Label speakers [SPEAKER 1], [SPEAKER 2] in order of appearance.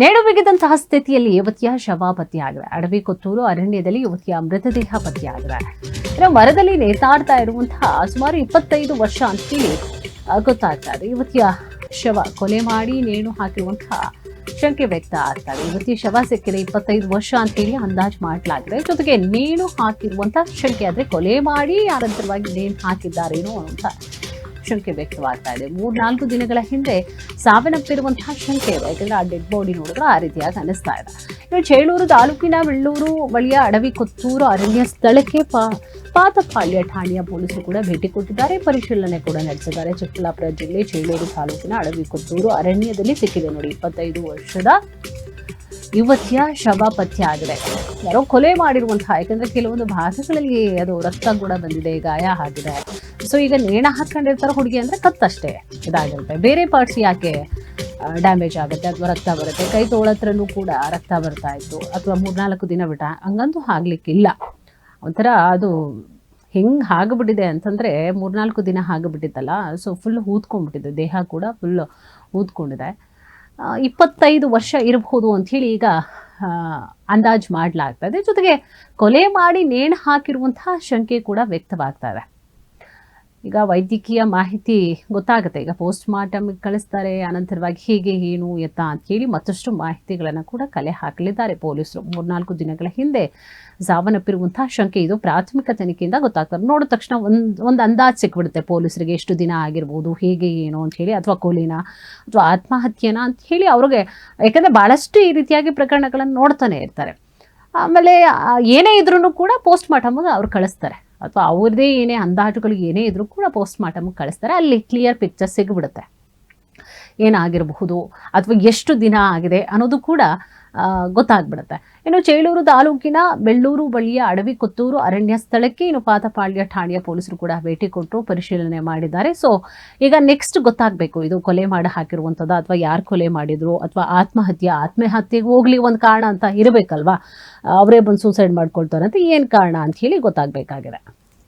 [SPEAKER 1] ನೇಣು ಬಿಗಿದಂತಹ ಸ್ಥಿತಿಯಲ್ಲಿ ಯುವತಿಯ ಶವ ಪತ್ತೆಯಾಗಿದೆ. ಅಡವಿ ಕೊತ್ತೂರು ಅರಣ್ಯದಲ್ಲಿ ಯುವತಿಯ ಮೃತದೇಹ ಪತ್ತೆಯಾಗಿದೆ. ಮರದಲ್ಲಿ ನೇತಾಡ್ತಾ ಇರುವಂತಹ ಸುಮಾರು 25 ವರ್ಷ ಅಂತ ಹೇಳಿ ಗೊತ್ತಾಗ್ತಾ ಇದೆ. ಯುವತಿಯ ಶವ ಕೊಲೆ ಮಾಡಿ ನೇಣು ಹಾಕಿರುವಂತಹ ಶಂಕೆ ವ್ಯಕ್ತ ಆಗ್ತಾ ಇದೆ. ಯುವತಿಯ ಶವ ಸಿಕ್ಕಿದೆ 25 ವರ್ಷ ಅಂತ ಹೇಳಿ ಅಂದಾಜು ಮಾಡಲಾಗಿದೆ. ಜೊತೆಗೆ ನೇಣು ಹಾಕಿರುವಂತಹ ಶಂಕೆ, ಆದ್ರೆ ಕೊಲೆ ಮಾಡಿ ಯಾರಂತರವಾಗಿ ನೇಣು ಹಾಕಿದ್ದಾರೇನೋ ಅಂತ ಶಂಕೆ ವ್ಯಕ್ತವಾಗ್ತಾ ಇದೆ. 3-4 ದಿನಗಳ ಹಿಂದೆ ಸಾವನ್ನಪ್ಪಿರುವಂತಹ ಶಂಕೆ ಇದೆ. ಯಾಕಂದ್ರೆ ಆ ಡೆಡ್ ಬಾಡಿ ನೋಡಿದ್ರೆ ಆ ರೀತಿಯಾಗಿ ಅನಿಸ್ತಾ ಇದೆ. ಇನ್ನು ಚೇಳೂರು ತಾಲೂಕಿನ ವೆಳ್ಳೂರು ಬಳಿಯ ಅಡವಿ ಕೊತ್ತೂರು ಅರಣ್ಯ ಸ್ಥಳಕ್ಕೆ ಪಾತಪಾಳ್ಯ ಠಾಣೆಯ ಪೊಲೀಸರು ಕೂಡ ಭೇಟಿ ಕೊಟ್ಟಿದ್ದಾರೆ, ಪರಿಶೀಲನೆ ಕೂಡ ನಡೆಸಿದ್ದಾರೆ. ಚಿಕ್ಕಬಳ್ಳಾಪುರ ಜಿಲ್ಲೆ ಚೇಳೂರು ತಾಲೂಕಿನ ಅಡವಿ ಕೊತ್ತೂರು ಅರಣ್ಯದಲ್ಲಿ ಸಿಕ್ಕಿದೆ ನೋಡಿ 25 ವರ್ಷದ ಯುವತಿಯ ಶವ ಪತ್ತೆ ಆಗಿದೆ. ಯಾರೋ ಕೊಲೆ ಮಾಡಿರುವಂತಹ, ಯಾಕಂದ್ರೆ ಕೆಲವೊಂದು ಭಾಗಗಳಲ್ಲಿ ಅದು ರಕ್ತ ಕೂಡ ಬಂದಿದೆ, ಗಾಯ ಆಗಿದೆ. ಸೊ ಈಗ ನೇಣ ಹಾಕೊಂಡಿರ್ತಾರೆ ಹುಡುಗಿ ಅಂದ್ರೆ ಕತ್ತಷ್ಟೇ ಇದಾಗಿರುತ್ತೆ, ಬೇರೆ ಪಾರ್ಟ್ಸ್ ಯಾಕೆ ಡ್ಯಾಮೇಜ್ ಆಗುತ್ತೆ ಅಥವಾ ರಕ್ತ ಬರುತ್ತೆ. ಕೈ ತೋಳತ್ರನೂ ಕೂಡ ರಕ್ತ ಬರ್ತಾ ಇತ್ತು, ಅಥವಾ 3-4 ದಿನ ಬಿಟ್ಟ ಹಂಗಂತೂ ಆಗ್ಲಿಕ್ಕಿಲ್ಲ. ಒಂಥರ ಅದು ಹೆಂಗೆ ಆಗಿಬಿಟ್ಟಿದೆ ಅಂತಂದರೆ 3-4 ದಿನ ಆಗಿಬಿಟ್ಟಿತ್ತಲ್ಲ, ಸೊ ಫುಲ್ ಊದ್ಕೊಂಡ್ಬಿಟ್ಟಿದೆ, ದೇಹ ಕೂಡ ಫುಲ್ ಊದ್ಕೊಂಡಿದೆ. 25 ವರ್ಷ ಇರಬಹುದು ಅಂಥೇಳಿ ಈಗ ಅಂದಾಜು ಮಾಡಲಾಗ್ತಾ ಇದೆ. ಜೊತೆಗೆ ಕೊಲೆ ಮಾಡಿ ನೇಣು ಹಾಕಿರುವಂತಹ ಶಂಕೆ ಕೂಡ ವ್ಯಕ್ತವಾಗ್ತಾ ಇದೆ. ಈಗ ವೈದ್ಯಕೀಯ ಮಾಹಿತಿ ಗೊತ್ತಾಗುತ್ತೆ, ಈಗ ಪೋಸ್ಟ್ ಮಾರ್ಟಮ್ಗೆ ಕಳಿಸ್ತಾರೆ, ಅನಂತರವಾಗಿ ಹೇಗೆ ಏನು ಎತ್ತ ಅಂತ ಹೇಳಿ ಮತ್ತಷ್ಟು ಮಾಹಿತಿಗಳನ್ನು ಕೂಡ ಕಲೆ ಹಾಕಲಿದ್ದಾರೆ ಪೊಲೀಸರು. 3-4 ದಿನಗಳ ಹಿಂದೆ ಸಾವನ್ನಪ್ಪಿರುವಂತಹ ಶಂಕೆ, ಇದು ಪ್ರಾಥಮಿಕ ತನಿಖೆಯಿಂದ ಗೊತ್ತಾಗ್ತದೆ. ನೋಡಿದ ತಕ್ಷಣ ಒಂದು ಅಂದಾಜು ಸಿಕ್ಬಿಡುತ್ತೆ ಪೊಲೀಸರಿಗೆ, ಎಷ್ಟು ದಿನ ಆಗಿರ್ಬೋದು, ಹೇಗೆ ಏನು ಅಂತ ಹೇಳಿ, ಅಥವಾ ಕೊಲೆನಾ ಅಥವಾ ಆತ್ಮಹತ್ಯೆನಾ ಅಂತ ಹೇಳಿ ಅವ್ರಿಗೆ. ಯಾಕಂದರೆ ಭಾಳಷ್ಟು ಈ ರೀತಿಯಾಗಿ ಪ್ರಕರಣಗಳನ್ನು ನೋಡ್ತಾನೆ ಇರ್ತಾರೆ. ಆಮೇಲೆ ಏನೇ ಇದ್ರೂ ಕೂಡ ಪೋಸ್ಟ್ ಮಾರ್ಟಮ್ಗೆ ಅವ್ರು ಕಳಿಸ್ತಾರೆ, ಅಥವಾ ಅವ್ರದ್ದೇ ಏನೇ ಅಂದಾಜುಗಳು ಏನೇ ಇದ್ರೂ ಕೂಡ ಪೋಸ್ಟ್ ಮಾರ್ಟಮ್ಗೆ ಕಳಿಸ್ತಾರೆ. ಅಲ್ಲಿ ಕ್ಲಿಯರ್ ಪಿಕ್ಚರ್ ಸಿಗ್ಬಿಡುತ್ತೆ, ಏನಾಗಿರಬಹುದು ಅಥವಾ ಎಷ್ಟು ದಿನ ಆಗಿದೆ ಅನ್ನೋದು ಕೂಡ ಗೊತ್ತಾಗ್ಬಿಡುತ್ತೆ. ಇನ್ನು ಚೇಳೂರು ತಾಲೂಕಿನ ಬೆಳ್ಳೂರು ಬಳಿಯ ಅಡವಿ ಕೊತ್ತೂರು ಅರಣ್ಯ ಸ್ಥಳಕ್ಕೆ ಇನ್ನು ಪಾತಪಾಳ್ಯ ಠಾಣೆಯ ಪೊಲೀಸರು ಕೂಡ ಭೇಟಿ ಕೊಟ್ಟು ಪರಿಶೀಲನೆ ಮಾಡಿದ್ದಾರೆ. ಸೊ ಈಗ ನೆಕ್ಸ್ಟ್ ಗೊತ್ತಾಗಬೇಕು, ಇದು ಕೊಲೆ ಮಾಡಿ ಹಾಕಿರುವಂಥದ್ದು ಅಥವಾ ಯಾರು ಕೊಲೆ ಮಾಡಿದ್ರು, ಅಥವಾ ಆತ್ಮಹತ್ಯೆಗೆ ಹೋಗ್ಲಿ ಒಂದು ಕಾರಣ ಅಂತ ಇರಬೇಕಲ್ವಾ. ಅವರೇ ಬಂದು ಸೂಸೈಡ್ ಮಾಡ್ಕೊಳ್ತಾರೆ ಅಂತ ಏನು ಕಾರಣ ಅಂತ ಹೇಳಿ ಗೊತ್ತಾಗಬೇಕಾಗಿದೆ.